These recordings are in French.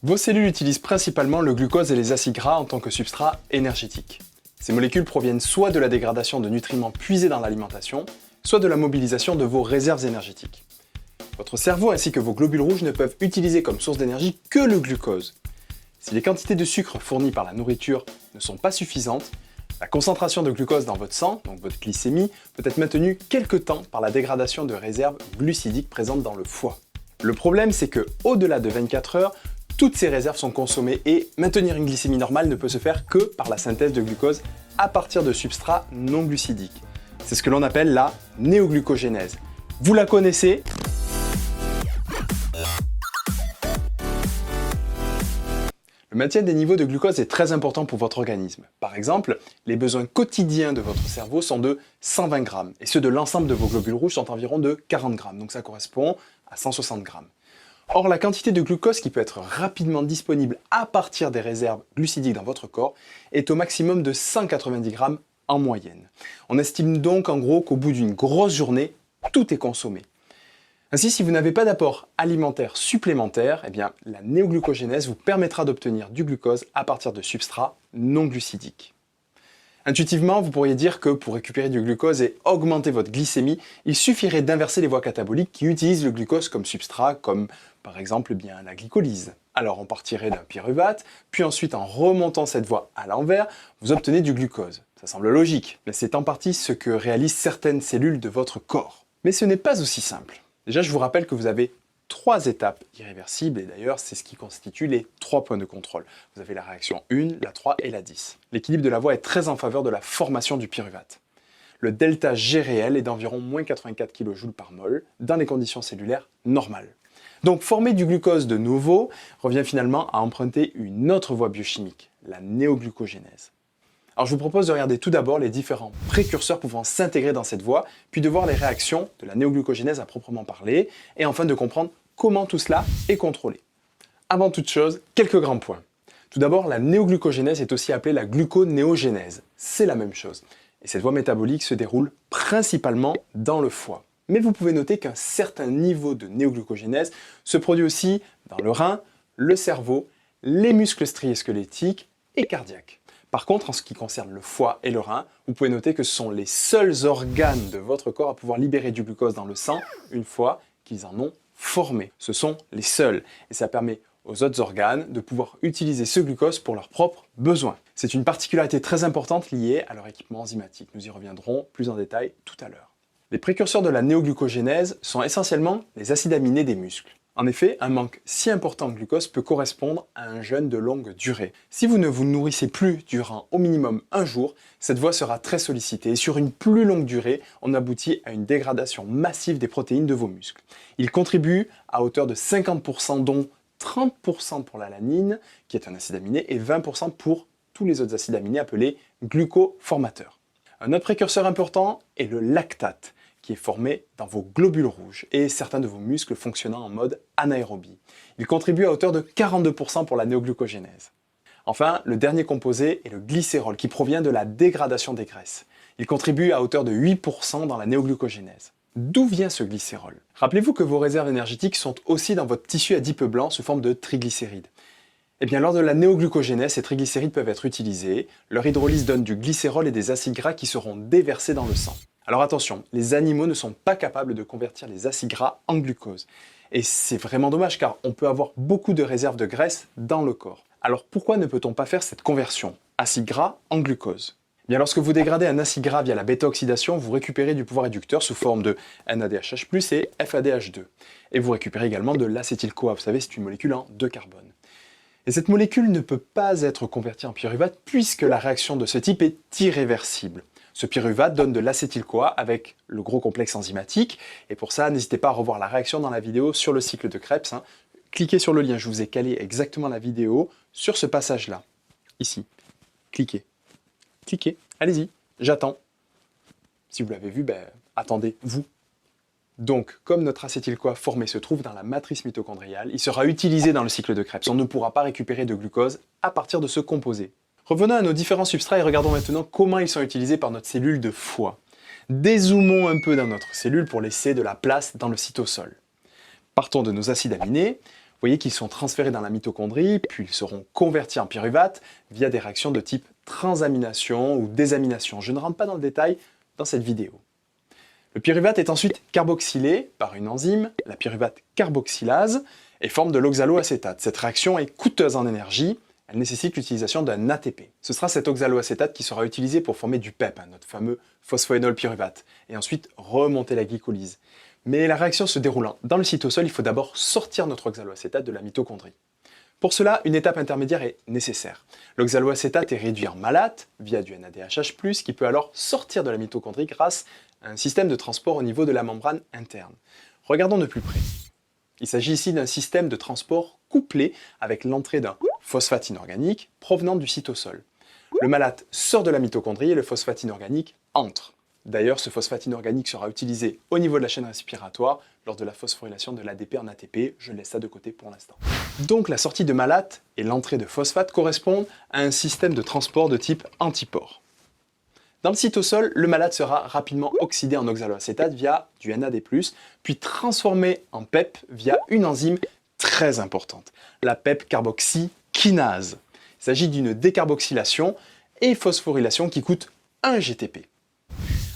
Vos cellules utilisent principalement le glucose et les acides gras en tant que substrat énergétique. Ces molécules proviennent soit de la dégradation de nutriments puisés dans l'alimentation, soit de la mobilisation de vos réserves énergétiques. Votre cerveau ainsi que vos globules rouges ne peuvent utiliser comme source d'énergie que le glucose. Si les quantités de sucre fournies par la nourriture ne sont pas suffisantes, la concentration de glucose dans votre sang, donc votre glycémie, peut être maintenue quelque temps par la dégradation de réserves glucidiques présentes dans le foie. Le problème, c'est que, au-delà de 24 heures, toutes ces réserves sont consommées et maintenir une glycémie normale ne peut se faire que par la synthèse de glucose à partir de substrats non glucidiques. C'est ce que l'on appelle la néoglucogénèse. Vous la connaissez ? Le maintien des niveaux de glucose est très important pour votre organisme. Par exemple, les besoins quotidiens de votre cerveau sont de 120 grammes et ceux de l'ensemble de vos globules rouges sont environ de 40 grammes, donc ça correspond à 160 grammes. Or, la quantité de glucose qui peut être rapidement disponible à partir des réserves glucidiques dans votre corps est au maximum de 190 grammes en moyenne. On estime donc en gros qu'au bout d'une grosse journée, tout est consommé. Ainsi, si vous n'avez pas d'apport alimentaire supplémentaire, la néoglucogénèse vous permettra d'obtenir du glucose à partir de substrats non glucidiques. Intuitivement, vous pourriez dire que pour récupérer du glucose et augmenter votre glycémie, il suffirait d'inverser les voies cataboliques qui utilisent le glucose comme substrat, comme par exemple la glycolyse. Alors on partirait d'un pyruvate, puis ensuite en remontant cette voie à l'envers, vous obtenez du glucose. Ça semble logique, mais c'est en partie ce que réalisent certaines cellules de votre corps. Mais ce n'est pas aussi simple. Déjà, je vous rappelle que vous avez 3 étapes irréversibles, et d'ailleurs, c'est ce qui constitue les 3 points de contrôle. Vous avez la réaction 1, la 3 et la 10. L'équilibre de la voie est très en faveur de la formation du pyruvate. Le delta G réel est d'environ moins 84 kJ par mol dans les conditions cellulaires normales. Donc, former du glucose de nouveau revient finalement à emprunter une autre voie biochimique, la néoglucogénèse. Alors je vous propose de regarder tout d'abord les différents précurseurs pouvant s'intégrer dans cette voie, puis de voir les réactions de la néoglucogénèse à proprement parler, et enfin de comprendre comment tout cela est contrôlé. Avant toute chose, quelques grands points. Tout d'abord, la néoglucogénèse est aussi appelée la gluconéogénèse. C'est la même chose. Et cette voie métabolique se déroule principalement dans le foie. Mais vous pouvez noter qu'un certain niveau de néoglucogénèse se produit aussi dans le rein, le cerveau, les muscles striés squelettiques et cardiaques. Par contre, en ce qui concerne le foie et le rein, vous pouvez noter que ce sont les seuls organes de votre corps à pouvoir libérer du glucose dans le sang une fois qu'ils en ont formé. Ce sont les seuls, et ça permet aux autres organes de pouvoir utiliser ce glucose pour leurs propres besoins. C'est une particularité très importante liée à leur équipement enzymatique. Nous y reviendrons plus en détail tout à l'heure. Les précurseurs de la néoglucogénèse sont essentiellement les acides aminés des muscles. En effet, un manque si important de glucose peut correspondre à un jeûne de longue durée. Si vous ne vous nourrissez plus durant au minimum un jour, cette voie sera très sollicitée et sur une plus longue durée, on aboutit à une dégradation massive des protéines de vos muscles. Il contribue à hauteur de 50%, dont 30% pour l'alanine, qui est un acide aminé, et 20% pour tous les autres acides aminés appelés glucoformateurs. Un autre précurseur important est le lactate, qui est formé dans vos globules rouges et certains de vos muscles fonctionnant en mode anaérobie. Il contribue à hauteur de 42% pour la néoglucogénèse. Enfin, le dernier composé est le glycérol qui provient de la dégradation des graisses. Il contribue à hauteur de 8% dans la néoglucogénèse. D'où vient ce glycérol? Rappelez-vous que vos réserves énergétiques sont aussi dans votre tissu adipeux blanc sous forme de triglycérides. Lors de la néoglucogénèse, ces triglycérides peuvent être utilisés. Leur hydrolyse donne du glycérol et des acides gras qui seront déversés dans le sang. Alors attention, les animaux ne sont pas capables de convertir les acides gras en glucose. Et c'est vraiment dommage car on peut avoir beaucoup de réserves de graisse dans le corps. Alors pourquoi ne peut-on pas faire cette conversion, acide gras en glucose? Lorsque vous dégradez un acide gras via la bêta-oxydation, vous récupérez du pouvoir réducteur sous forme de NADHH+, et FADH2. Et vous récupérez également de l'acétyl-CoA, vous savez, c'est une molécule en 2 carbone. Et cette molécule ne peut pas être convertie en pyruvate puisque la réaction de ce type est irréversible. Ce pyruvate donne de l'acétyl-CoA avec le gros complexe enzymatique. Et pour ça, n'hésitez pas à revoir la réaction dans la vidéo sur le cycle de Krebs. Cliquez sur le lien, je vous ai calé exactement la vidéo sur ce passage-là. Ici. Cliquez. Cliquez. Allez-y. J'attends. Si vous l'avez vu, attendez, vous. Donc, comme notre acétyl-CoA formé se trouve dans la matrice mitochondriale, il sera utilisé dans le cycle de Krebs. On ne pourra pas récupérer de glucose à partir de ce composé. Revenons à nos différents substrats et regardons maintenant comment ils sont utilisés par notre cellule de foie. Dézoomons un peu dans notre cellule pour laisser de la place dans le cytosol. Partons de nos acides aminés. voyez qu'ils sont transférés dans la mitochondrie, puis ils seront convertis en pyruvate via des réactions de type transamination ou désamination. Je ne rentre pas dans le détail dans cette vidéo. Le pyruvate est ensuite carboxylé par une enzyme, la pyruvate carboxylase, et forme de l'oxaloacétate. Cette réaction est coûteuse en énergie, elle nécessite l'utilisation d'un ATP. Ce sera cet oxaloacétate qui sera utilisé pour former du PEP, notre fameux phosphoénol pyruvate, et ensuite remonter la glycolyse. Mais la réaction se déroulant dans le cytosol, il faut d'abord sortir notre oxaloacétate de la mitochondrie. Pour cela, une étape intermédiaire est nécessaire. L'oxaloacétate est réduit en malate via du NADH+, qui peut alors sortir de la mitochondrie grâce à un système de transport au niveau de la membrane interne. Regardons de plus près. Il s'agit ici d'un système de transport couplé avec l'entrée d'un phosphate inorganique provenant du cytosol. Le malate sort de la mitochondrie et le phosphate inorganique entre. D'ailleurs, ce phosphate inorganique sera utilisé au niveau de la chaîne respiratoire lors de la phosphorylation de l'ADP en ATP. Je laisse ça de côté pour l'instant. Donc la sortie de malate et l'entrée de phosphate correspondent à un système de transport de type antipore. Dans le cytosol, le malate sera rapidement oxydé en oxaloacétate via du NAD+, puis transformé en PEP via une enzyme très importante, la PEP carboxykinase. Il s'agit d'une décarboxylation et phosphorylation qui coûte 1 GTP.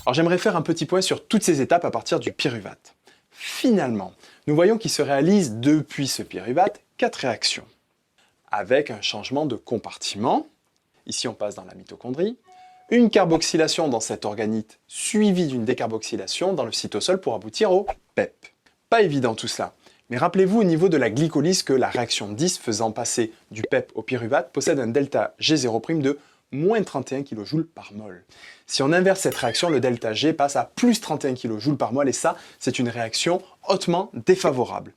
Alors j'aimerais faire un petit point sur toutes ces étapes à partir du pyruvate. Finalement, nous voyons qu'il se réalise depuis ce pyruvate 4 réactions. Avec un changement de compartiment, ici on passe dans la mitochondrie, une carboxylation dans cet organite suivie d'une décarboxylation dans le cytosol pour aboutir au PEP. Pas évident tout cela, mais rappelez-vous au niveau de la glycolyse que la réaction 10 faisant passer du PEP au pyruvate possède un delta G0' de moins 31 kJ par mol. Si on inverse cette réaction, le delta G passe à plus 31 kJ par mol et ça, c'est une réaction hautement défavorable.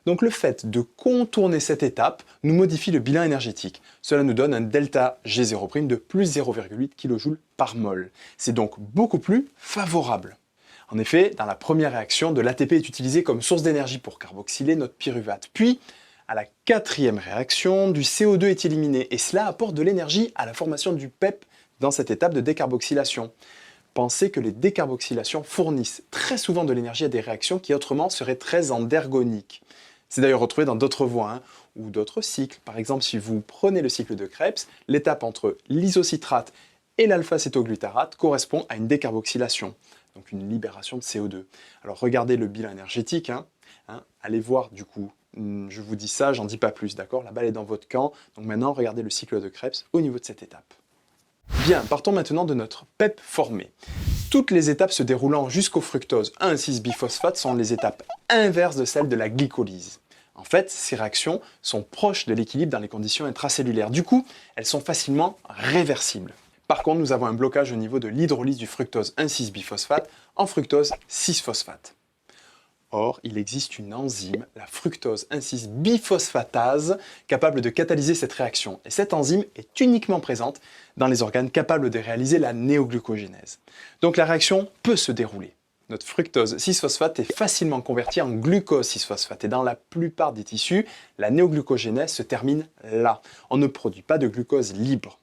Donc le fait de contourner cette étape nous modifie le bilan énergétique. Cela nous donne un delta G0' de plus 0,8 kJ par mol. C'est donc beaucoup plus favorable. En effet, dans la première réaction, de l'ATP est utilisé comme source d'énergie pour carboxyler notre pyruvate. Puis, à la 4e réaction, du CO2 est éliminé et cela apporte de l'énergie à la formation du PEP dans cette étape de décarboxylation. Pensez que les décarboxylations fournissent très souvent de l'énergie à des réactions qui autrement seraient très endergoniques. C'est d'ailleurs retrouvé dans d'autres voies ou d'autres cycles. Par exemple, si vous prenez le cycle de Krebs, l'étape entre l'isocitrate et l'alpha-cétoglutarate correspond à une décarboxylation, donc une libération de CO2. Alors regardez le bilan énergétique, allez voir du coup, je vous dis ça, j'en dis pas plus, d'accord? La balle est dans votre camp, donc maintenant regardez le cycle de Krebs au niveau de cette étape. Bien, partons maintenant de notre PEP formé. Toutes les étapes se déroulant jusqu'au fructose 1,6-biphosphate sont les étapes inverses de celles de la glycolyse. En fait, ces réactions sont proches de l'équilibre dans les conditions intracellulaires. Du coup, elles sont facilement réversibles. Par contre, nous avons un blocage au niveau de l'hydrolyse du fructose 1,6-biphosphate en fructose 6-phosphate. Or, il existe une enzyme, la fructose 1,6-biphosphatase, capable de catalyser cette réaction. Et cette enzyme est uniquement présente dans les organes capables de réaliser la néoglucogénèse. Donc la réaction peut se dérouler. Notre fructose 6-phosphate est facilement converti en glucose 6-phosphate. Et dans la plupart des tissus, la néoglucogénèse se termine là. On ne produit pas de glucose libre.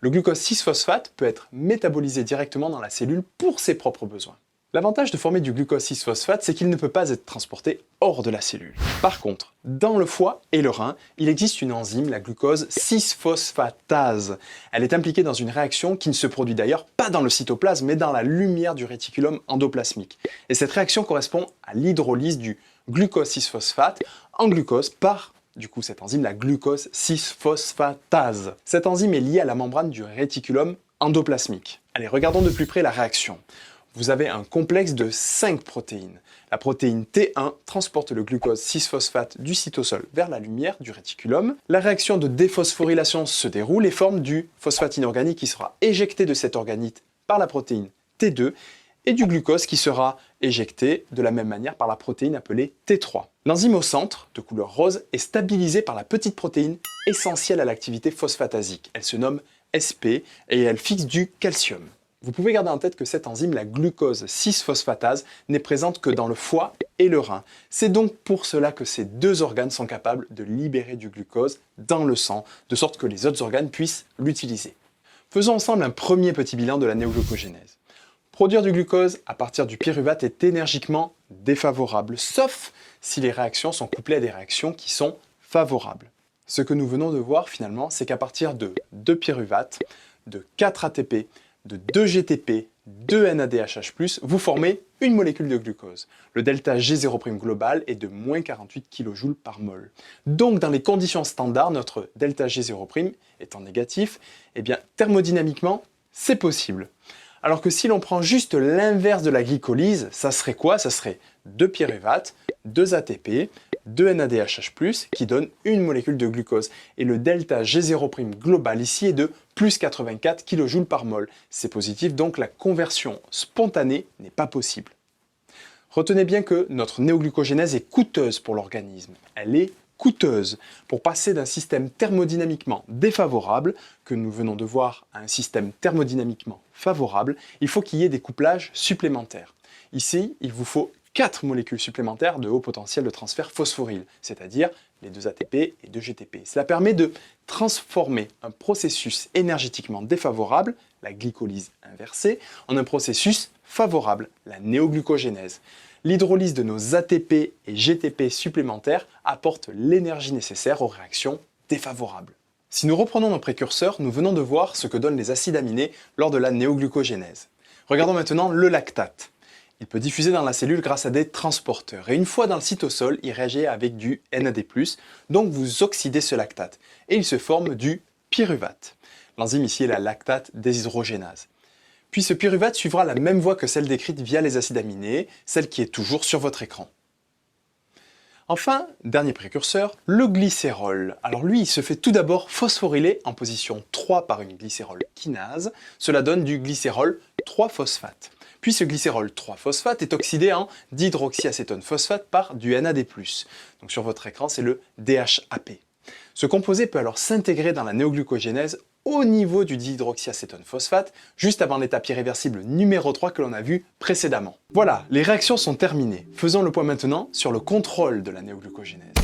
Le glucose 6-phosphate peut être métabolisé directement dans la cellule pour ses propres besoins. L'avantage de former du glucose 6-phosphate, c'est qu'il ne peut pas être transporté hors de la cellule. Par contre, dans le foie et le rein, il existe une enzyme, la glucose 6-phosphatase. Elle est impliquée dans une réaction qui ne se produit d'ailleurs pas dans le cytoplasme, mais dans la lumière du réticulum endoplasmique. Et cette réaction correspond à l'hydrolyse du glucose 6-phosphate en glucose par cette enzyme, la glucose 6-phosphatase. Cette enzyme est liée à la membrane du réticulum endoplasmique. Allez, regardons de plus près la réaction. Vous avez un complexe de 5 protéines. La protéine T1 transporte le glucose 6-phosphate du cytosol vers la lumière du réticulum. La réaction de déphosphorylation se déroule et forme du phosphate inorganique qui sera éjecté de cet organite par la protéine T2 et du glucose qui sera éjecté de la même manière par la protéine appelée T3. L'enzyme au centre, de couleur rose, est stabilisée par la petite protéine essentielle à l'activité phosphatasique. Elle se nomme SP et elle fixe du calcium. Vous pouvez garder en tête que cette enzyme, la glucose 6-phosphatase, n'est présente que dans le foie et le rein. C'est donc pour cela que ces deux organes sont capables de libérer du glucose dans le sang, de sorte que les autres organes puissent l'utiliser. Faisons ensemble un premier petit bilan de la néoglucogénèse. Produire du glucose à partir du pyruvate est énergiquement défavorable, sauf si les réactions sont couplées à des réactions qui sont favorable. Ce que nous venons de voir finalement, c'est qu'à partir de 2 pyruvate, de 4 ATP, de 2 GTP, 2 NADH+, vous formez une molécule de glucose. Le delta G0' global est de moins 48 kJ par mol. Donc dans les conditions standards, notre delta G0' étant négatif, eh bien thermodynamiquement, c'est possible. Alors que si l'on prend juste l'inverse de la glycolyse, ça serait quoi? Ça serait 2 pyruvate, 2 ATP, 2 NADH+, qui donne une molécule de glucose. Et le delta G0' global ici est de plus 84 kJ par mol. C'est positif, donc la conversion spontanée n'est pas possible. Retenez bien que notre néoglucogénèse est coûteuse pour l'organisme. Elle est coûteuse. Pour passer d'un système thermodynamiquement défavorable, que nous venons de voir, à un système thermodynamiquement favorable, il faut qu'il y ait des couplages supplémentaires. Ici, il vous faut 4 molécules supplémentaires de haut potentiel de transfert phosphoryle, c'est-à-dire les 2 ATP et 2 GTP. Cela permet de transformer un processus énergétiquement défavorable, la glycolyse inversée, en un processus favorable, la néoglucogénèse. L'hydrolyse de nos ATP et GTP supplémentaires apporte l'énergie nécessaire aux réactions défavorables. Si nous reprenons nos précurseurs, nous venons de voir ce que donnent les acides aminés lors de la néoglucogénèse. Regardons maintenant le lactate. Il peut diffuser dans la cellule grâce à des transporteurs. Et une fois dans le cytosol, il réagit avec du NAD+, donc vous oxydez ce lactate. Et il se forme du pyruvate. L'enzyme ici est la lactate déshydrogénase. Puis ce pyruvate suivra la même voie que celle décrite via les acides aminés, celle qui est toujours sur votre écran. Enfin, dernier précurseur, le glycérol. Alors lui, il se fait tout d'abord phosphoryler en position 3 par une glycérol kinase. Cela donne du glycérol 3-phosphate. Puis ce glycérol 3-phosphate est oxydé en dihydroxyacétone phosphate par du NAD+. Donc sur votre écran, c'est le DHAP. Ce composé peut alors s'intégrer dans la néoglucogénèse au niveau du dihydroxyacétone phosphate, juste avant l'étape irréversible numéro 3 que l'on a vu précédemment. Voilà, les réactions sont terminées. Faisons le point maintenant sur le contrôle de la néoglucogénèse.